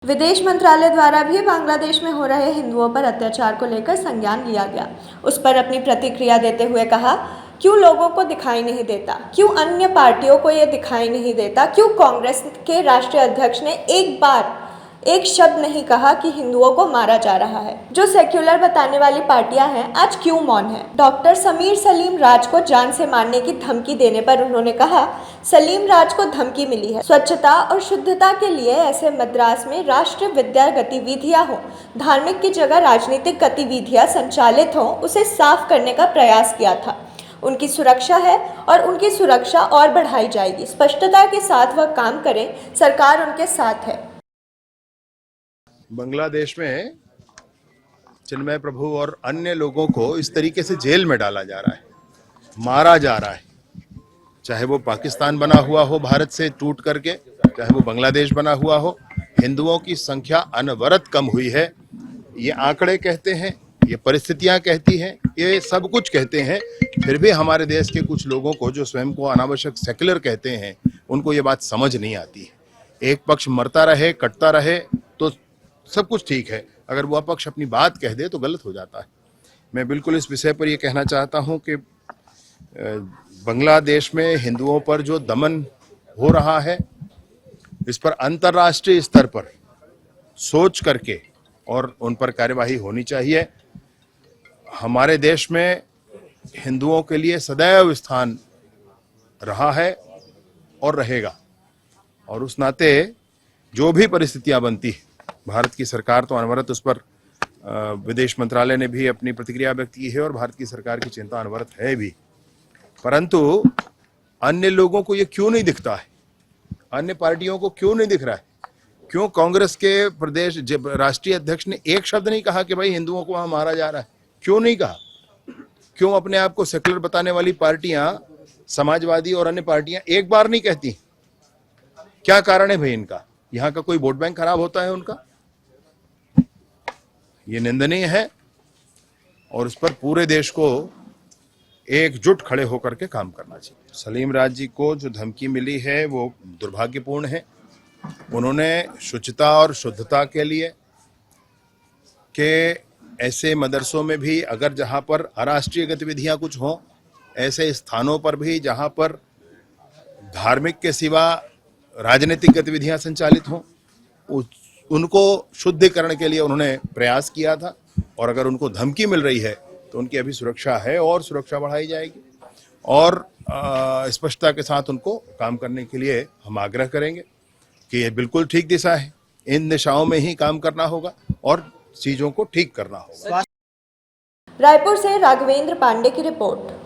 विदेश मंत्रालय द्वारा भी बांग्लादेश में हो रहे हिंदुओं पर अत्याचार को लेकर संज्ञान लिया गया। उस पर अपनी प्रतिक्रिया देते हुए कहा, क्यों लोगों को दिखाई नहीं देता, क्यों अन्य पार्टियों को ये दिखाई नहीं देता, क्यों कांग्रेस के राष्ट्रीय अध्यक्ष ने एक शब्द नहीं कहा कि हिंदुओं को मारा जा रहा है। जो सेक्युलर बताने वाली पार्टियां हैं आज क्यों मौन है। डॉक्टर समीर सलीम राज को जान से मारने की धमकी देने पर उन्होंने कहा, सलीम राज को धमकी मिली है। स्वच्छता और शुद्धता के लिए ऐसे मद्रास में राष्ट्रीय विद्या गतिविधियां हो, धार्मिक की जगह राजनीतिक गतिविधियां संचालित हों, उसे साफ करने का प्रयास किया था। उनकी सुरक्षा है और उनकी सुरक्षा और बढ़ाई जाएगी। स्पष्टता के साथ वह काम करें, सरकार उनके साथ है। बांग्लादेश में चिन्मय प्रभु और अन्य लोगों को इस तरीके से जेल में डाला जा रहा है, मारा जा रहा है, चाहे वो पाकिस्तान बना हुआ हो भारत से टूट करके, चाहे वो बांग्लादेश बना हुआ हो। हिंदुओं की संख्या अनवरत कम हुई है। ये आंकड़े कहते हैं, ये परिस्थितियां कहती हैं, ये सब कुछ कहते हैं। फिर भी हमारे देश के कुछ लोगों को जो स्वयं को अनावश्यक सेक्युलर कहते हैं, उनको ये बात समझ नहीं आती है। एक पक्ष मरता रहे, कटता रहे तो सब कुछ ठीक है, अगर वह पक्ष अपनी बात कह दे तो गलत हो जाता है। मैं बिल्कुल इस विषय पर यह कहना चाहता हूं कि बांग्लादेश में हिंदुओं पर जो दमन हो रहा है, इस पर अंतर्राष्ट्रीय स्तर पर सोच करके और उन पर कार्यवाही होनी चाहिए। हमारे देश में हिंदुओं के लिए सदैव स्थान रहा है और रहेगा, और उस नाते जो भी परिस्थितियां बनती है, भारत की सरकार तो अनवरत उस पर विदेश मंत्रालय ने भी अपनी प्रतिक्रिया व्यक्त की है और भारत की सरकार की चिंता अनवरत है भी। परंतु अन्य लोगों को ये क्यों नहीं दिखता है, अन्य पार्टियों को क्यों नहीं दिख रहा है? क्यों कांग्रेस के प्रदेश राष्ट्रीय अध्यक्ष ने एक शब्द नहीं कहा कि भाई हिंदुओं को वहां मारा जा रहा है? क्यों नहीं कहा? क्यों अपने आप को सेक्युलर बताने वाली पार्टियां, समाजवादी और अन्य पार्टियां एक बार नहीं कहती? क्या कारण है भाई इनका? यहां का कोई वोट बैंक खराब होता है उनका? ये निंदनीय है और इस पर पूरे देश को एकजुट खड़े होकर के काम करना चाहिए। सलीम राज जी को जो धमकी मिली है वो दुर्भाग्यपूर्ण है। उन्होंने शुचिता और शुद्धता के लिए कि ऐसे मदरसों में भी अगर जहां पर अराष्ट्रीय गतिविधियां कुछ हों, ऐसे स्थानों पर भी जहां पर धार्मिक के सिवा राजनीतिक गतिविधियां संचालित हों, उनको शुद्धिकरण के लिए उन्होंने प्रयास किया था। और अगर उनको धमकी मिल रही है तो उनकी अभी सुरक्षा है और सुरक्षा बढ़ाई जाएगी, और स्पष्टता के साथ उनको काम करने के लिए हम आग्रह करेंगे कि ये बिल्कुल ठीक दिशा है। इन दिशाओं में ही काम करना होगा और चीजों को ठीक करना होगा। रायपुर से राघवेंद्र पांडे की रिपोर्ट।